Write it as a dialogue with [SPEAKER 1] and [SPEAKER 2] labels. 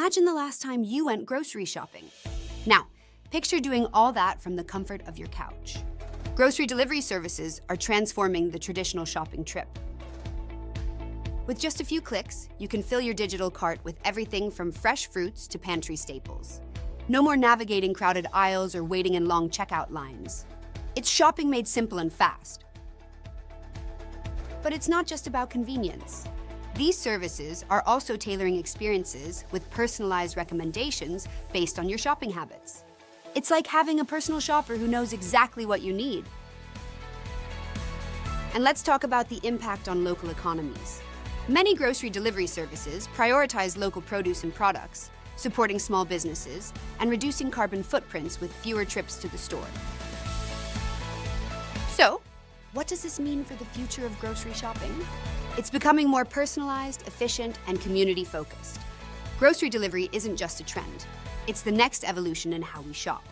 [SPEAKER 1] Imagine the last time you went grocery shopping. Now, picture doing all that from the comfort of your couch. Grocery delivery services are transforming the traditional shopping trip. With just a few clicks, you can fill your digital cart with everything from fresh fruits to pantry staples. No more navigating crowded aisles or waiting in long checkout lines. It's shopping made simple and fast. But it's not just about convenience. These services are also tailoring experiences with personalized recommendations based on your shopping habits. It's like having a personal shopper who knows exactly what you need. And let's talk about the impact on local economies. Many grocery delivery services prioritize local produce and products, supporting small businesses and reducing carbon footprints with fewer trips to the store. So, what does this mean for the future of grocery shopping? It's becoming more personalized, efficient, and community-focused. Grocery delivery isn't just a trend. It's the next evolution in how we shop.